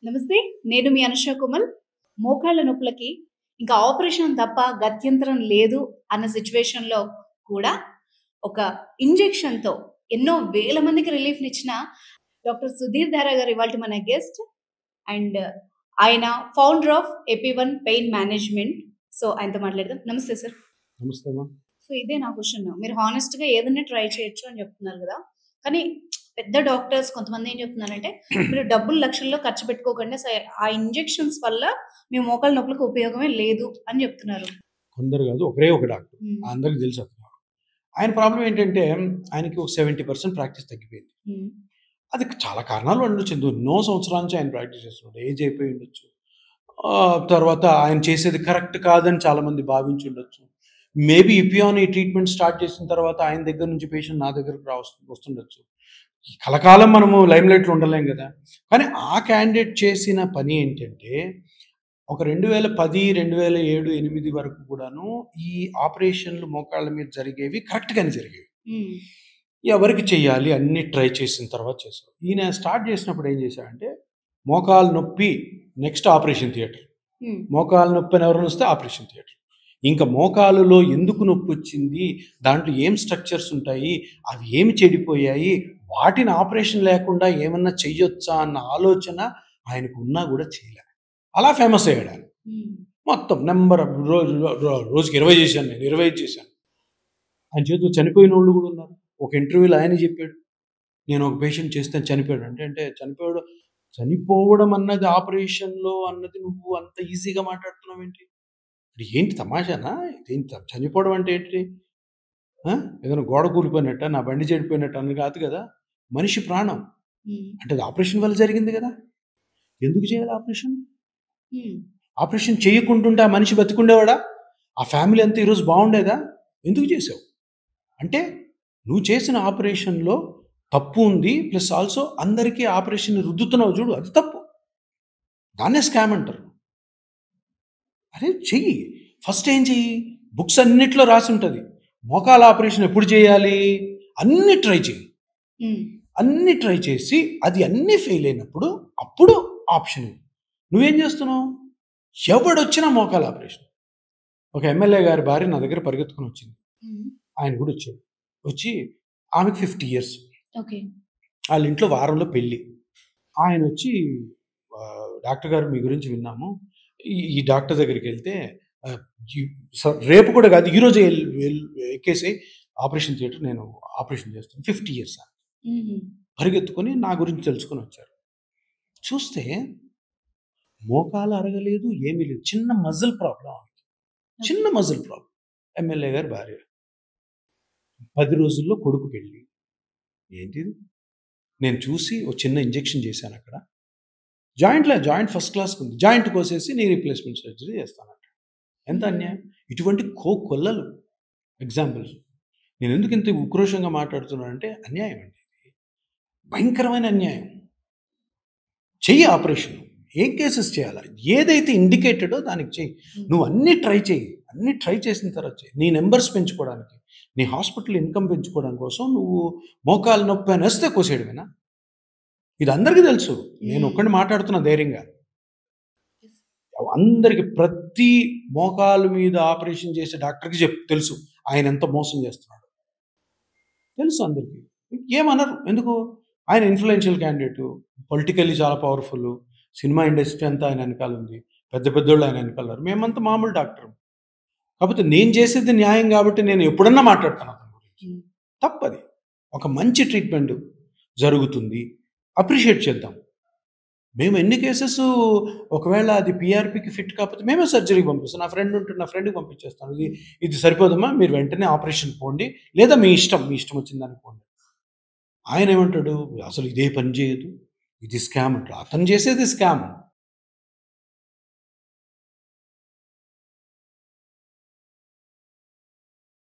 నమస్తే. నేను మీ అనుష కోమల్. మోకాళ్ళ నొప్పులకి ఇంకా ఆపరేషన్ తప్ప గత్యంతరం లేదు అన్న సిట్యుయేషన్‌లో కూడా ఒక ఇంజెక్షన్‌తో ఎన్నో వేల మందికి రిలీఫ్‌నిచ్చిన డాక్టర్ సుధీర్ ధారా గారు ఇవాల్టి మన గెస్ట్. అండ్ ఆయన founder of AP one pain management. So ఆయనతో మాట్లాడదాం. నమస్తే సార్. నమస్తే అమ్మా. సో ఇదే నా క్వెషన్. మీరు హానెస్ట్‌గా ఏదైనా ట్రై చేయొచ్చు అని చెప్తున్నారు కదా! కానీ పెద్ద డాక్టర్స్ కొంతమంది ఏం చెప్తున్నారంటే, మీరు డబ్బులు లక్షల్లో ఖర్చు పెట్టుకోకండి. ఆ ఇంజెక్షన్స్ వల్ల మీ మోకాళ్ళ నొప్పులకు ఉపయోగమే లేదు అని చెప్తున్నారు. కొందరు కాదు, ఒకరే ఒక డాక్టర్. అందరికి తెలుసు అతను. ఆయన ప్రాబ్లం ఏంటంటే ఆయనకి ఒక 70% ప్రాక్టీస్ తగ్గిపోయింది. అది చాలా కారణాలు ఉండొచ్చు. ఎన్నో సంవత్సరాల నుంచి ఆయన ప్రాక్టీస్ చేస్తున్నాడు. ఏజ్ అయిపోయి ఉండొచ్చు. తర్వాత ఆయన చేసేది కరెక్ట్ కాదని చాలామంది భావించి ఉండొచ్చు. మేబీ ఇపియాన్ ఈ ట్రీట్మెంట్ స్టార్ట్ చేసిన తర్వాత ఆయన దగ్గర నుంచి పేషెంట్ నా దగ్గరకు వస్తుండొచ్చు. కలకాలం మనము లైమ్ లైట్లో ఉండలేం కదా. కానీ ఆ క్యాండిడేట్ చేసిన పని ఏంటంటే, ఒక 2010, 2007, 2008 వరకు కూడాను ఈ ఆపరేషన్లు మోకాళ్ళ మీద జరిగేవి కరెక్ట్గానే జరిగేవి. ఎవరికి చెయ్యాలి అన్ని ట్రై చేసిన తర్వాత చేశారు. ఈయన స్టార్ట్ చేసినప్పుడు ఏం చేశాడంటే, మోకాలు నొప్పి నెక్స్ట్ ఆపరేషన్ థియేటర్, మోకాలు నొప్పి అని ఎవరైనా వస్తే ఆపరేషన్ థియేటర్. ఇంకా మోకాలులో ఎందుకు నొప్పి వచ్చింది, దాంట్లో ఏం స్ట్రక్చర్స్ ఉంటాయి, అవి ఏమి చెడిపోయాయి, వాటిని ఆపరేషన్ లేకుండా ఏమన్నా చెయ్యొచ్చా అన్న ఆలోచన ఆయనకు ఉన్నా కూడా చేయలే. అలా ఫేమస్ అయ్యాడు ఆయన. మొత్తం నెంబర్ రోజుకి 20 చేశాను, నేను 25 చేశాను. ఆయన చేతిలో చనిపోయిన వాళ్ళు కూడా ఉన్నారు. ఒక ఇంటర్వ్యూలో ఆయన చెప్పాడు, నేను ఒక పేషెంట్ చేస్తే చనిపోయాడు అంటే చనిపోయాడు. చనిపోవడం అన్నది ఆపరేషన్లో అన్నది నువ్వు అంత ఈజీగా మాట్లాడుతున్నావు ఏంటి? ఏంటి తమాషానా? ఏంటి చనిపోవడం అంటే ఏంటి? ఏదైనా గోడ కూలిపోయినట్ట, నా బండి చెడిపోయినట్టు అని కాదు కదా. మనిషి ప్రాణం అంటే అది ఆపరేషన్ వల్ల జరిగింది కదా. ఎందుకు చేయాలి ఆపరేషన్? ఆపరేషన్ చేయకుంటుంటే ఆ మనిషి బతికుండేవాడా? ఆ ఫ్యామిలీ అంతా ఈరోజు బాగుండేదా? ఎందుకు చేసావు అంటే, నువ్వు చేసిన ఆపరేషన్లో తప్పు ఉంది, ప్లస్ ఆల్సో అందరికీ ఆపరేషన్ రుద్దుతున్నావు చూడు, అది తప్పు. దాన్నే స్కామ్ అంటారు. అరే చెయ్యి, ఫస్ట్ ఏం చెయ్యి, బుక్స్ అన్నిట్లో రాసి ఉంటుంది మోకాల ఆపరేషన్ ఎప్పుడు చేయాలి, అన్ని ట్రై చేయి. అన్ని ట్రై చేసి అది అన్నీ ఫెయిల్ అయినప్పుడు అప్పుడు ఆప్షన్. నువ్వేం చేస్తున్నావు? ఎవడొచ్చినా మోకాల ఆపరేషన్. ఒక ఎమ్మెల్యే గారి భార్య నా దగ్గర పరిగెత్తుకుని వచ్చింది. ఆయన కూడా వచ్చాడు. వచ్చి ఆమెకు 50 years. వాళ్ళ ఇంట్లో వారంలో పెళ్ళి. ఆయన వచ్చి, డాక్టర్ గారు మీ గురించి విన్నాము, ఈ డాక్టర్ దగ్గరికి వెళ్తే రేపు కూడా కాదు ఈరోజు ఎక్కేసి ఆపరేషన్ థియేటర్, నేను ఆపరేషన్ చేస్తాను, 50 years పరిగెత్తుకొని నా గురించి తెలుసుకొని వచ్చారు. చూస్తే మోకాలు అరగలేదు, ఏమీ లేదు, చిన్న మజిల్ ప్రాబ్లం. ఎమ్మెల్యే గారి భార్య 10 రోజుల్లో కొడుకు పెళ్ళి. ఏంటిది? నేను చూసి ఒక చిన్న ఇంజెక్షన్ చేశాను అక్కడ, జాయింట్ ఫస్ట్ క్లాస్ ఉంది, జాయింట్ కోసేసి నీ రీప్లేస్మెంట్ సర్జరీ చేస్తానంట. ఎంత అన్యాయం! ఇటువంటి కొల్లలు ఎగ్జాంపుల్స్. నేను ఎందుకు ఇంత ఉక్రోషంగా మాట్లాడుతున్నానంటే, అన్యాయం అండి, భయంకరమైన అన్యాయం. చెయ్యి ఆపరేషన్, ఏ కేసెస్ చేయాలా, ఏదైతే ఇండికేటెడో దానికి చెయ్యి. నువ్వు అన్నీ ట్రై చేయి, అన్నీ ట్రై చేసిన తర్వాత చెయ్యి. నీ నెంబర్స్ పెంచుకోవడానికి, నీ హాస్పిటల్ ఇన్కమ్ పెంచుకోవడం కోసం నువ్వు మోకాలు నొప్పి అని వస్తే కోసేయడమేనా? ఇది అందరికీ తెలుసు. నేను ఒక్కడిని మాట్లాడుతున్నా ధైర్యంగా. అందరికి, ప్రతి మోకాలు మీద ఆపరేషన్ చేసే డాక్టర్కి తెలుసు ఆయన ఎంత మోసం చేస్తున్నాడు. తెలుసు అందరికీ. ఏమన్నారు? ఎందుకు? ఆయన ఇన్ఫ్లుయెన్షియల్ క్యాండిడేట్, పొలిటికల్లీ చాలా పవర్ఫుల్, సినిమా ఇండస్ట్రీ అంతా ఆయన వెనకాల ఉంది, పెద్దోళ్ళు ఆయన వెనకాలన్నారు. మేమంతా మామూలు డాక్టర్. కాకపోతే నేను చేసేది న్యాయం కాబట్టి నేను ఎప్పుడన్నా మాట్లాడతాను అతని గురించి. తప్పది. ఒక మంచి ట్రీట్మెంట్ జరుగుతుంది, అప్రిషియేట్ చేద్దాం. మేము ఎన్ని కేసెస్, ఒకవేళ అది పిఆర్పికి ఫిట్ కాకపోతే మేమే సర్జరీకి పంపిస్తాం. నా ఫ్రెండ్ ఉంటే నా ఫ్రెండ్కి పంపించేస్తాను. ఇది సరిపోదమ్మా, మీరు వెంటనే ఆపరేషన్ పోండి, లేదా మీ ఇష్టం వచ్చిందని పోండి. ఆయన ఏమంటాడు? అసలు ఇదే పని చేయదు, ఇది స్కామ్ అంటాడు. అతను చేసేది స్కామ్.